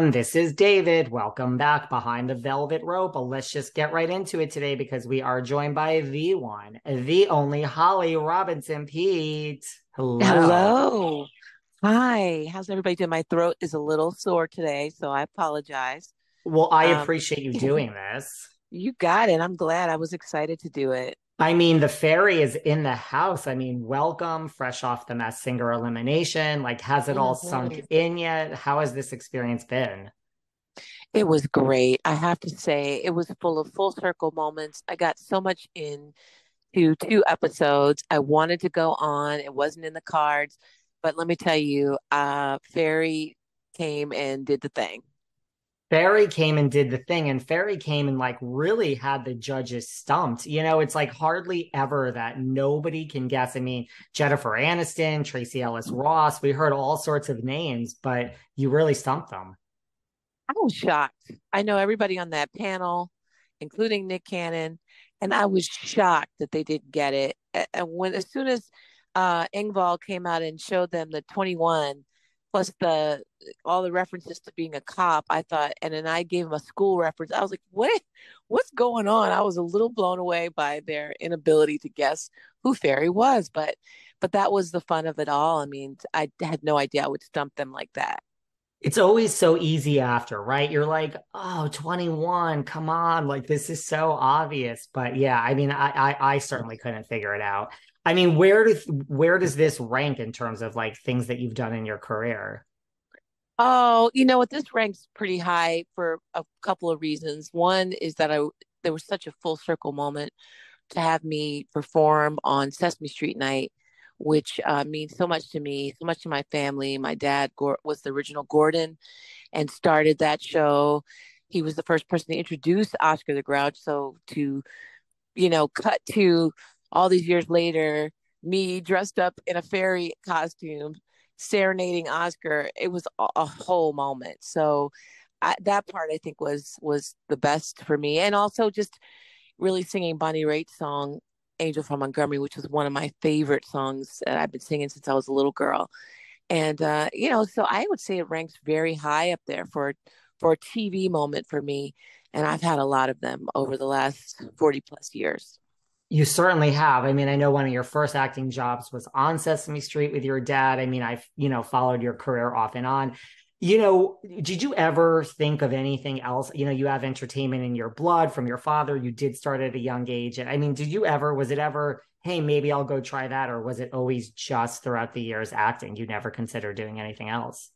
everyone. This is David. Welcome back behind the velvet rope. Let's just get right into it today because we are joined by the one, the only Holly Robinson Peete. Hello. Hello. Hi. How's everybody doing? My throat is a little sore today, so I apologize. Well, I Um, appreciate you doing this. you got it. I'm glad. I was excited to do it. I mean, the fairy is in the house. I mean, welcome, fresh off the Masked Singer elimination. Like, has it all sunk Mhm. in yet? How has this experience been? It was great. I have to say, it was full of full circle moments. I got so much into 2 episodes. I wanted to go on. It wasn't in the cards, but let me tell you, Fairy came and did the thing. Ferry came and did the thing, and Ferry came and like really had the judges stumped. It's like hardly ever that nobody can guess. I mean, Jennifer Aniston, Tracy Ellis Ross, we heard all sorts of names, but you really stumped them. I was shocked. I know everybody on that panel, including Nick Cannon, and I was shocked that they didn't get it. And when as soon as Engvall came out and showed them the 21 plus the all the references to being a cop, I thought, and then I gave him a school reference. I was like, what's going on? I was a little blown away by their inability to guess who Fairy was, but that was the fun of it all. I mean, I had no idea I would stump them like that. It's always so easy after, right? You're like, oh, 21, come on. Like, this is so obvious. But yeah, I mean, I certainly couldn't figure it out. I mean, where does this rank in terms of like things that you've done in your career? Oh, you know what? This ranks pretty high for a couple of reasons. One is that I there was such a full circle moment to have me perform on Sesame Street night, which means so much to me, so much to my family. My dad was the original Gordon and started that show. He was the first person to introduce Oscar the Grouch. So to, cut to all these years later, me dressed up in a fairy costume, serenading Oscar, it was a whole moment. So that part I think was the best for me, and also just really singing Bonnie Raitt's song "Angel from Montgomery," which was one of my favorite songs that I've been singing since I was a little girl. And so I would say it ranks very high up there for a TV moment for me. And I've had a lot of them over the last 40 plus years. You certainly have. I mean, I know one of your first acting jobs was on Sesame Street with your dad. I mean, I've followed your career off and on. Did you ever think of anything else? You have entertainment in your blood from your father. You did start at a young age. I mean, was it ever, hey, maybe I'll go try that? Or was it always just throughout the years acting? You never considered doing anything else?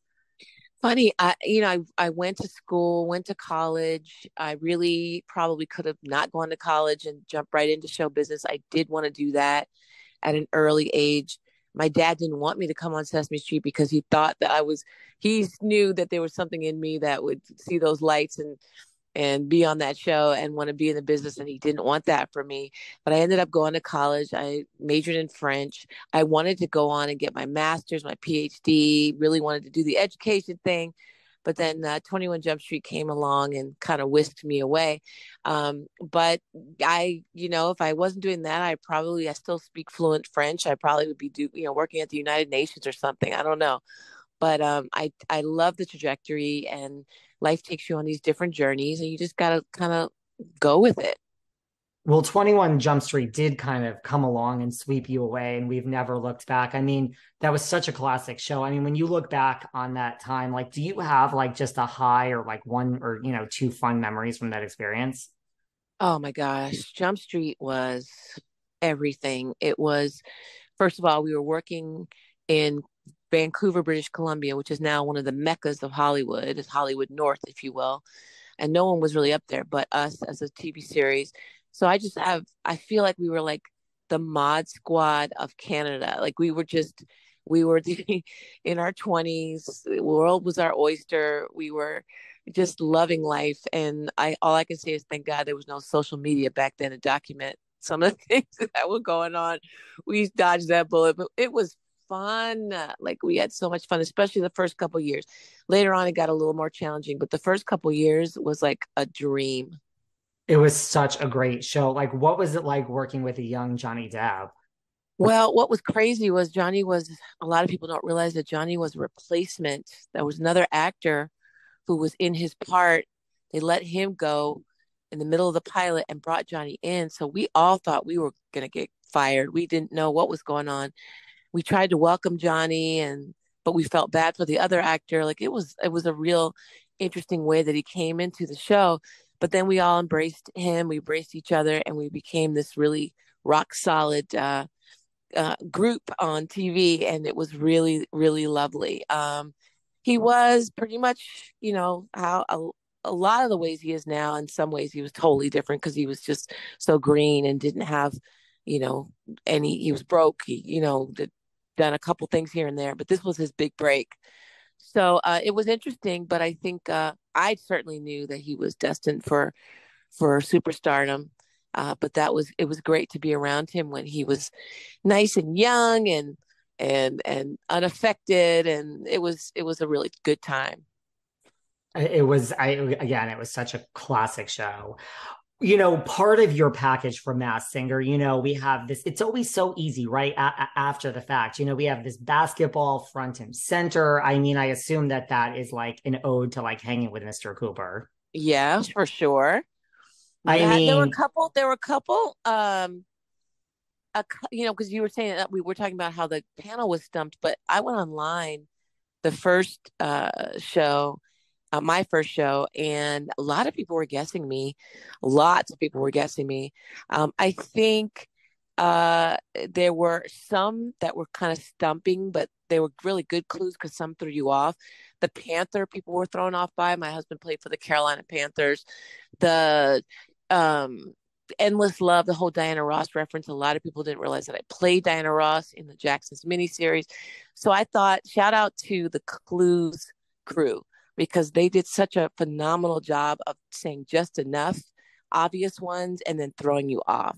Funny, I went to school, went to college. I really probably could have not gone to college and jumped right into show business. I did want to do that at an early age. My dad didn't want me to come on Sesame Street because he thought that he knew that there was something in me that would see those lights and be on that show and want to be in the business, and he didn't want that for me. But I ended up going to college. I majored in French. I wanted to go on and get my master's, my PhD, really wanted to do the education thing. But then 21 Jump Street came along and kind of whisked me away. But if I wasn't doing that, I still speak fluent French. I probably would be working at the United Nations or something. I don't know. But I love the trajectory, and life takes you on these different journeys, and you just gotta kind of go with it. Well, 21 Jump Street did kind of come along and sweep you away, and we've never looked back. I mean, that was such a classic show. I mean, when you look back on that time, like, do you have like just a high or like one or, two fun memories from that experience? Oh my gosh, Jump Street was everything. It was, first of all, we were working in Vancouver, British Columbia, which is now one of the meccas of Hollywood, is Hollywood North, if you will. And no one was really up there but us as a TV series. So I feel like we were like the mod squad of Canada. Like we were in our 20s. The world was our oyster. We were just loving life. And all I can say is thank God there was no social media back then to document some of the things that were going on. We dodged that bullet, but it was fun. Like we had so much fun, especially the first couple of years. Later on, it got a little more challenging, but the first couple of years was like a dream. It was such a great show. Like, what was it like working with a young Johnny Depp? Well, what was crazy was a lot of people don't realize that Johnny was a replacement. There was another actor who was in his part, they let him go in the middle of the pilot and brought Johnny in. So we all thought we were going to get fired. We didn't know what was going on. We tried to welcome Johnny, and but we felt bad for the other actor. Like it was a real interesting way that he came into the show. But then we all embraced him, we embraced each other, and we became this really rock solid group on TV, and it was really, really lovely. He was pretty much, how a lot of the ways he is now. In some ways, he was totally different because he was just so green and didn't have, you know, he was broke. He, done a couple things here and there, but this was his big break. So it was interesting, but I think I certainly knew that he was destined for superstardom. But it was great to be around him when he was nice and young and unaffected, and it was a really good time. It was, again, it was such a classic show. Part of your package for Mass Singer, we have this, it's always so easy, right? After the fact, we have this basketball front and center. I mean, I assume that that is like an ode to like hanging with Mr. Cooper. Yeah, for sure. I There were a mean, couple, because you were saying that we were talking about how the panel was stumped, but I went online the first show, my first show, and a lot of people were guessing me. Lots of people were guessing me. I think there were some that were kind of stumping, but they were really good clues because some threw you off. The Panther people were thrown off by. My husband played for the Carolina Panthers. The um, Endless Love, the whole Diana Ross reference. A lot of people didn't realize that I played Diana Ross in the Jacksons miniseries. So I thought, shout out to the Clues crew because they did such a phenomenal job of saying just enough obvious ones and then throwing you off.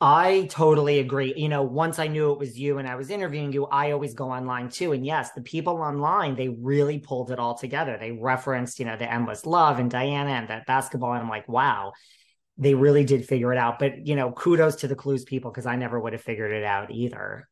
I totally agree. Once I knew it was you and I was interviewing you, I always go online too. And yes, the people online, they really pulled it all together. They referenced, the endless love and Diana and that basketball. And I'm like, wow, they really did figure it out. But, kudos to the Clues people because I never would have figured it out either.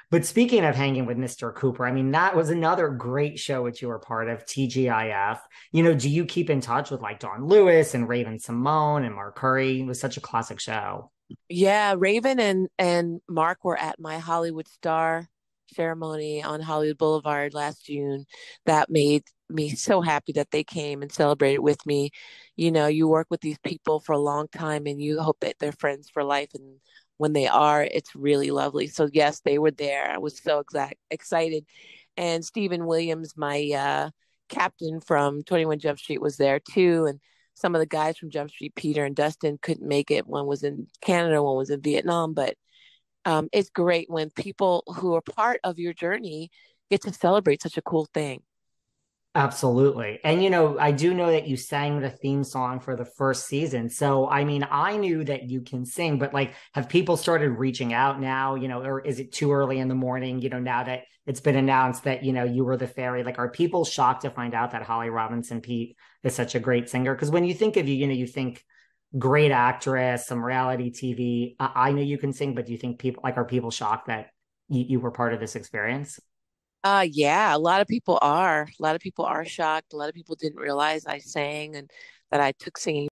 But speaking of hanging with Mr. Cooper, I mean, that was another great show which you were part of, TGIF. Do you keep in touch with like Dawn Lewis and Raven Simone and Mark Curry? It was such a classic show. Yeah, Raven and Mark were at my Hollywood Star ceremony on Hollywood Boulevard last June. That made me so happy that they came and celebrated with me. You work with these people for a long time and you hope that they're friends for life. And when they are, it's really lovely. So yes, they were there. I was so excited. And Stephen Williams, my captain from 21 Jump Street, was there too. And some of the guys from Jump Street, Peter and Dustin, couldn't make it. One was in Canada, one was in Vietnam. But it's great when people who are part of your journey get to celebrate such a cool thing. Absolutely. And I do know that you sang the theme song for the first season. So, I mean, I knew that you can sing, but like, have people started reaching out now, or is it too early in the morning, now that it's been announced that, you were the fairy? Like, are people shocked to find out that Holly Robinson Peete is such a great singer? Because when you think of you, you think great actress, some reality TV. I know you can sing, but do you think people like, are people shocked that you were part of this experience? Yeah, a lot of people are. A lot of people are shocked. A lot of people didn't realize I sang and that I took singing